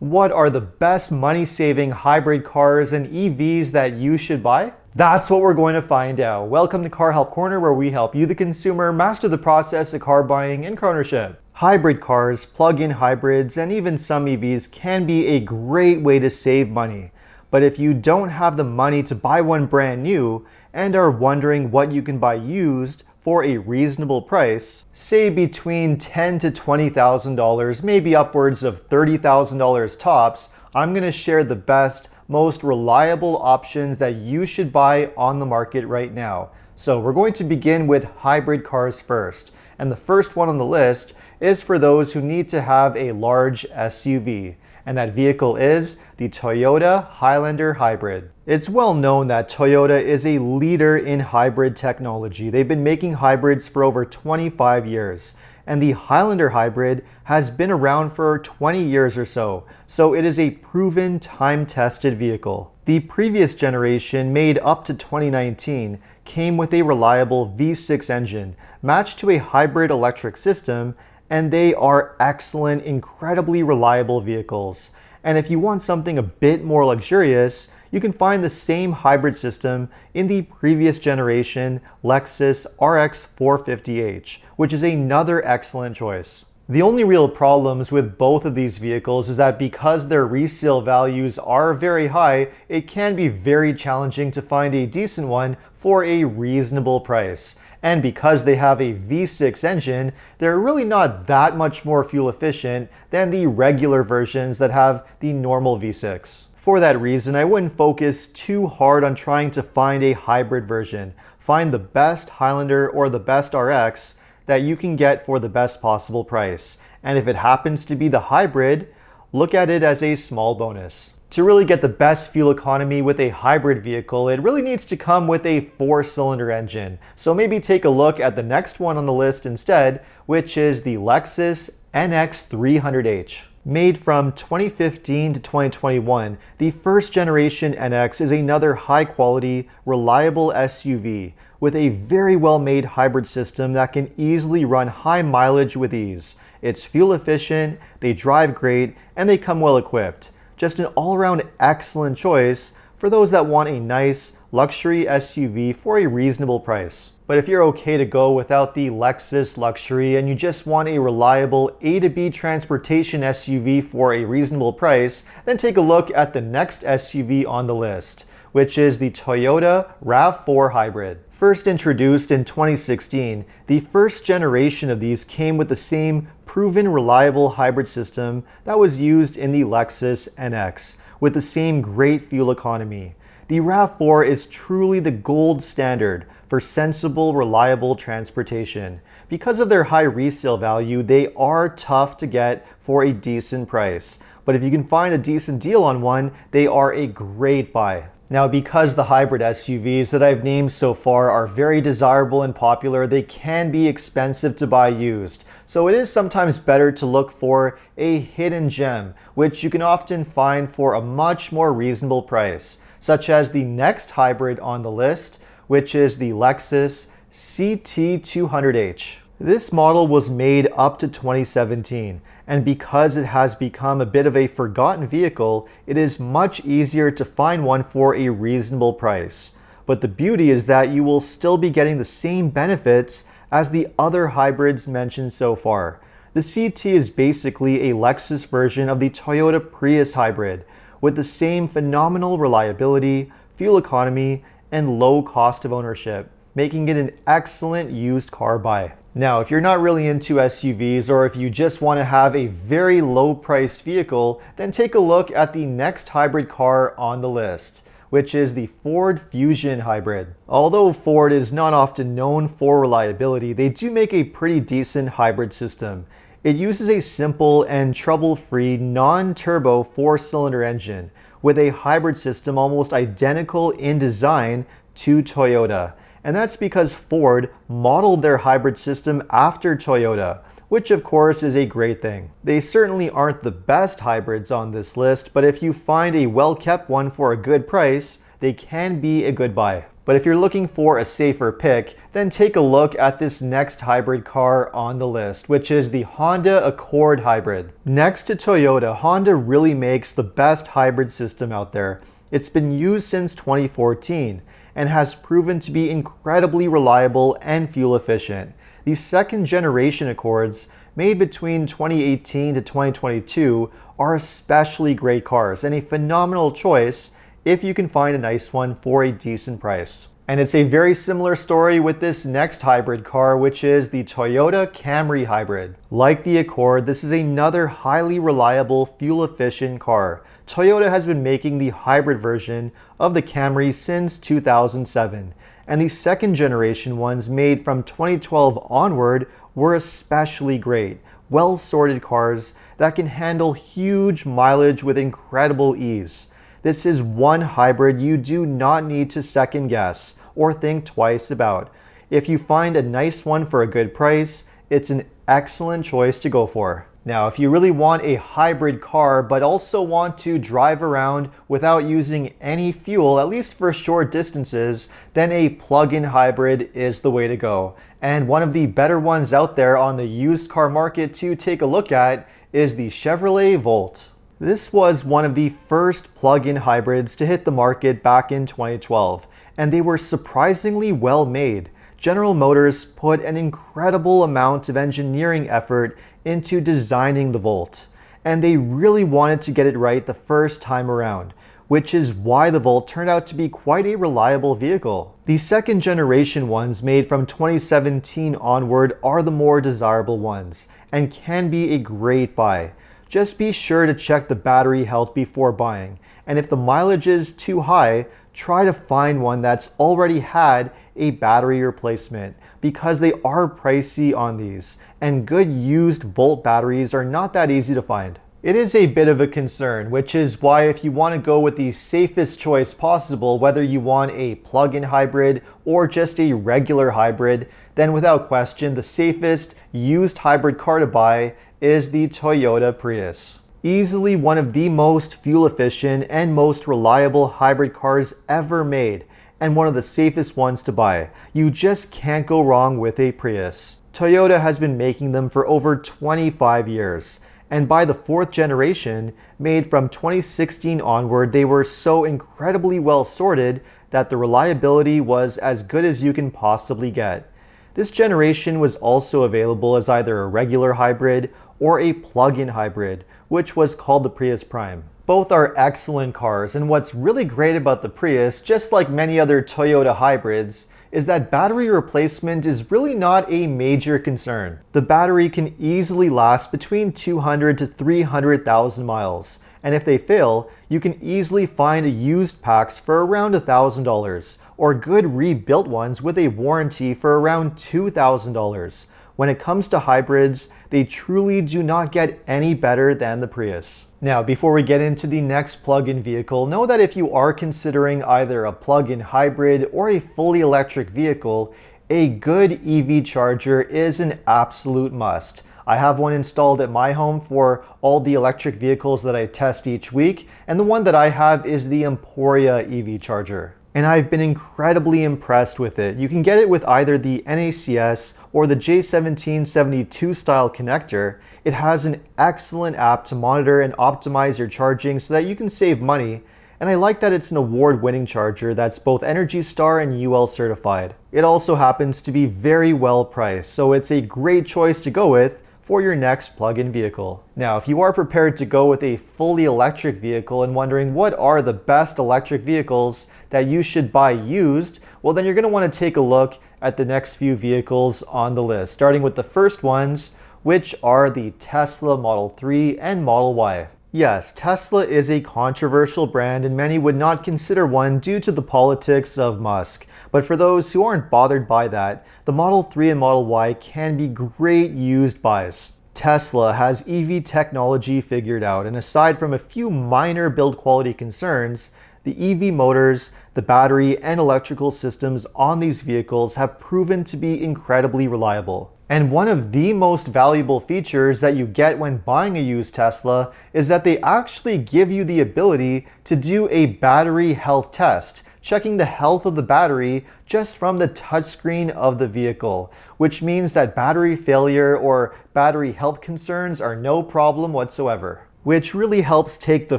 What are the best money-saving hybrid cars and EVs that you should buy? That's what we're going to find out. Welcome to Car Help Corner, where we help you, the consumer, master the process of car buying and car ownership. Hybrid cars, plug-in hybrids, and even some EVs can be a great way to save money. But if you don't have the money to buy one brand new and are wondering what you can buy used for a reasonable price, say between $10,000 to $20,000, maybe upwards of $30,000 tops, I'm going to share the best, most reliable options that you should buy on the market right now. So we're going to begin with hybrid cars first. And the first one on the list is for those who need to have a large SUV. And that vehicle is the Toyota Highlander Hybrid. It's well known that Toyota is a leader in hybrid technology. They've been making hybrids for over 25 years. And the Highlander Hybrid has been around for 20 years or so. So it is a proven, time-tested vehicle. The previous generation, made up to 2019, came with a reliable V6 engine, matched to a hybrid electric system, and they are excellent, incredibly reliable vehicles. And if you want something a bit more luxurious, you can find the same hybrid system in the previous generation Lexus RX 450h, which is another excellent choice. The only real problems with both of these vehicles is that because their resale values are very high, it can be very challenging to find a decent one for a reasonable price. And because they have a V6 engine, they're really not that much more fuel efficient than the regular versions that have the normal V6. For that reason, I wouldn't focus too hard on trying to find a hybrid version. Find the best Highlander or the best RX that you can get for the best possible price. And if it happens to be the hybrid, look at it as a small bonus. To really get the best fuel economy with a hybrid vehicle, it really needs to come with a 4-cylinder engine. So maybe take a look at the next one on the list instead, which is the Lexus NX 300h. Made from 2015 to 2021, the first generation NX is another high-quality, reliable SUV with a very well-made hybrid system that can easily run high mileage with ease. It's fuel efficient, they drive great, and they come well equipped. Just an all-around excellent choice for those that want a nice luxury SUV for a reasonable price. But if you're okay to go without the Lexus luxury and you just want a reliable A to B transportation SUV for a reasonable price, then take a look at the next SUV on the list, which is the Toyota RAV4 Hybrid. First introduced in 2016, the first generation of these came with the same proven reliable hybrid system that was used in the Lexus NX, with the same great fuel economy. The RAV4 is truly the gold standard for sensible, reliable transportation. Because of their high resale value, they are tough to get for a decent price. But if you can find a decent deal on one, they are a great buy. Now, because the hybrid SUVs that I've named so far are very desirable and popular, they can be expensive to buy used. So it is sometimes better to look for a hidden gem, which you can often find for a much more reasonable price, such as the next hybrid on the list, which is the Lexus CT200h. This model was made up to 2017, and because it has become a bit of a forgotten vehicle, it is much easier to find one for a reasonable price. But the beauty is that you will still be getting the same benefits as the other hybrids mentioned so far. The CT is basically a Lexus version of the Toyota Prius hybrid, with the same phenomenal reliability, fuel economy, and low cost of ownership, making it an excellent used car buy. Now, if you're not really into SUVs, or if you just want to have a very low-priced vehicle, then take a look at the next hybrid car on the list, which is the Ford Fusion Hybrid. Although Ford is not often known for reliability, they do make a pretty decent hybrid system. It uses a simple and trouble-free non-turbo 4-cylinder engine with a hybrid system almost identical in design to Toyota. And that's because Ford modeled their hybrid system after Toyota, which of course is a great thing. They certainly aren't the best hybrids on this list, but if you find a well-kept one for a good price, they can be a good buy. But if you're looking for a safer pick, then take a look at this next hybrid car on the list, which is the Honda Accord Hybrid. Next to Toyota, Honda really makes the best hybrid system out there. It's been used since 2014 and has proven to be incredibly reliable and fuel efficient. These second generation Accords, made between 2018 to 2022, are especially great cars and a phenomenal choice if you can find a nice one for a decent price. And it's a very similar story with this next hybrid car, which is the Toyota Camry Hybrid. Like the Accord, this is another highly reliable, fuel-efficient car. Toyota has been making the hybrid version of the Camry since 2007, and the second generation ones made from 2012 onward were especially great, well-sorted cars that can handle huge mileage with incredible ease. This is one hybrid you do not need to second guess or think twice about. If you find a nice one for a good price, it's an excellent choice to go for. Now, if you really want a hybrid car but also want to drive around without using any fuel, at least for short distances, then a plug-in hybrid is the way to go. And one of the better ones out there on the used car market to take a look at is the Chevrolet Volt. This was one of the first plug-in hybrids to hit the market back in 2012, and they were surprisingly well made. General Motors put an incredible amount of engineering effort into designing the Volt, and they really wanted to get it right the first time around, which is why the Volt turned out to be quite a reliable vehicle. The second generation ones made from 2017 onward are the more desirable ones and can be a great buy. Just be sure to check the battery health before buying, and if the mileage is too high, try to find one that's already had a battery replacement, because they are pricey on these, and good used Volt batteries are not that easy to find. It is a bit of a concern, which is why if you want to go with the safest choice possible, whether you want a plug-in hybrid or just a regular hybrid, then without question the safest used hybrid car to buy is the Toyota Prius. Easily one of the most fuel efficient and most reliable hybrid cars ever made, and one of the safest ones to buy. You just can't go wrong with a Prius. Toyota has been making them for over 25 years, and by the fourth generation, made from 2016 onward, they were so incredibly well sorted that the reliability was as good as you can possibly get. This generation was also available as either a regular hybrid or a plug-in hybrid, which was called the Prius Prime. Both are excellent cars, and what's really great about the Prius, just like many other Toyota hybrids, is that battery replacement is really not a major concern. The battery can easily last between 200 to 300,000 miles, and if they fail, you can easily find a used packs for around $1,000, or good rebuilt ones with a warranty for around $2,000. When it comes to hybrids, they truly do not get any better than the Prius. Now, before we get into the next plug-in vehicle, know that if you are considering either a plug-in hybrid or a fully electric vehicle, a good EV charger is an absolute must. I have one installed at my home for all the electric vehicles that I test each week, and the one that I have is the Emporia EV Charger. And I've been incredibly impressed with it. You can get it with either the NACS or the J1772 style connector. It has an excellent app to monitor and optimize your charging so that you can save money. And I like that it's an award-winning charger that's both Energy Star and UL certified. It also happens to be very well priced, so it's a great choice to go with for your next plug-in vehicle. Now, if you are prepared to go with a fully electric vehicle and wondering what are the best electric vehicles that you should buy used, well then you're going to want to take a look at the next few vehicles on the list, starting with the first ones, which are the Tesla Model 3 and Model Y. Yes, Tesla is a controversial brand and many would not consider one due to the politics of Musk. But for those who aren't bothered by that, the Model 3 and Model Y can be great used buys. Tesla has EV technology figured out, and aside from a few minor build quality concerns, the EV motors, the battery, and electrical systems on these vehicles have proven to be incredibly reliable. And one of the most valuable features that you get when buying a used Tesla is that they actually give you the ability to do a battery health test checking the health of the battery just from the touchscreen of the vehicle, which means that battery failure or battery health concerns are no problem whatsoever, which really helps take the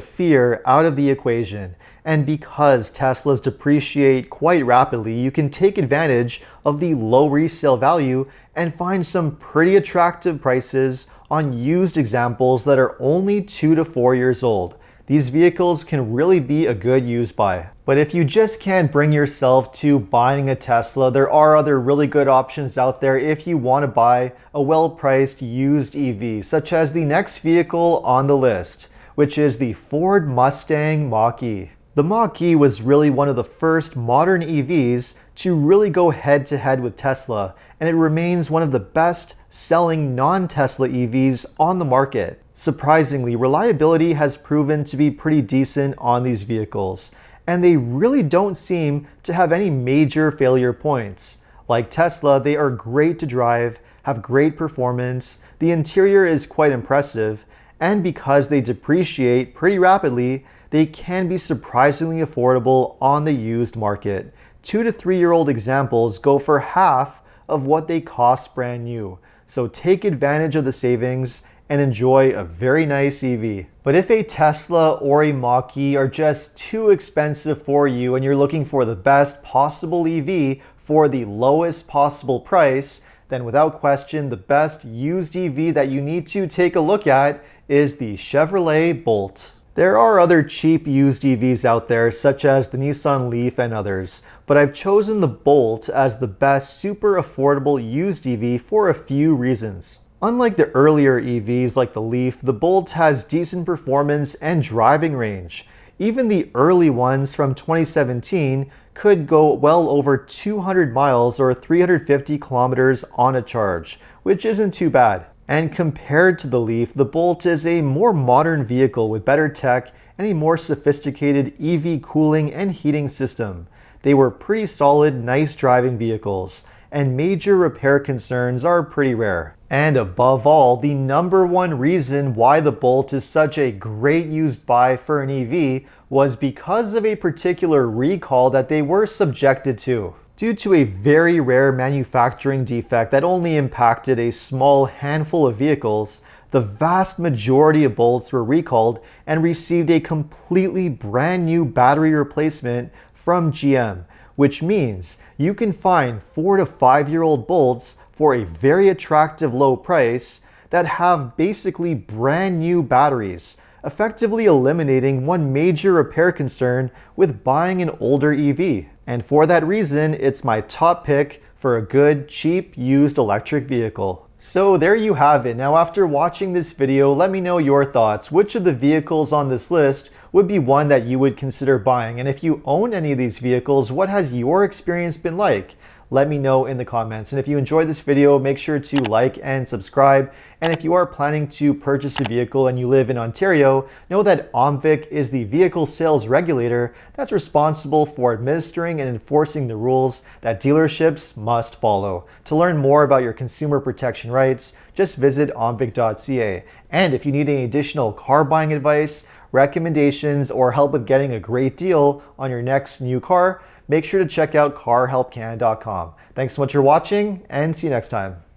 fear out of the equation. And because Teslas depreciate quite rapidly, you can take advantage of the low resale value and find some pretty attractive prices on used examples that are only 2 to 4 years old. These vehicles can really be a good used buy. But if you just can't bring yourself to buying a Tesla, there are other really good options out there if you want to buy a well-priced used EV, such as the next vehicle on the list, which is the Ford Mustang Mach-E. The Mach-E was really one of the first modern EVs to really go head-to-head with Tesla, and it remains one of the best-selling non-Tesla EVs on the market. Surprisingly, reliability has proven to be pretty decent on these vehicles, and they really don't seem to have any major failure points. Like Tesla, they are great to drive, have great performance, the interior is quite impressive, and because they depreciate pretty rapidly, they can be surprisingly affordable on the used market. 2 to 3 year old examples go for half of what they cost brand new. So take advantage of the savings and enjoy a very nice EV. But if a Tesla or a Mach-E are just too expensive for you and you're looking for the best possible EV for the lowest possible price, then without question, the best used EV that you need to take a look at is the Chevrolet Bolt. There are other cheap used EVs out there, such as the Nissan Leaf and others, but I've chosen the Bolt as the best super affordable used EV for a few reasons. Unlike the earlier EVs like the Leaf, the Bolt has decent performance and driving range. Even the early ones from 2017 could go well over 200 miles or 350 kilometers on a charge, which isn't too bad. And compared to the Leaf, the Bolt is a more modern vehicle with better tech and a more sophisticated EV cooling and heating system. They were pretty solid, nice driving vehicles, and major repair concerns are pretty rare. And above all, the number one reason why the Bolt is such a great used buy for an EV was because of a particular recall that they were subjected to. Due to a very rare manufacturing defect that only impacted a small handful of vehicles, the vast majority of Bolts were recalled and received a completely brand new battery replacement from GM, which means you can find 4 to 5 year old Bolts for a very attractive low price that have basically brand new batteries, effectively eliminating one major repair concern with buying an older EV. And for that reason, it's my top pick for a good, cheap, used electric vehicle. So there you have it. Now after watching this video, let me know your thoughts. Which of the vehicles on this list would be one that you would consider buying? And if you own any of these vehicles, what has your experience been like? Let me know in the comments. And if you enjoyed this video, make sure to like and subscribe. And if you are planning to purchase a vehicle and you live in Ontario, know that OMVIC is the vehicle sales regulator that's responsible for administering and enforcing the rules that dealerships must follow. To learn more about your consumer protection rights, just visit omvic.ca. And if you need any additional car buying advice, recommendations, or help with getting a great deal on your next new car, make sure to check out carhelpcanada.com. Thanks so much for watching, and see you next time.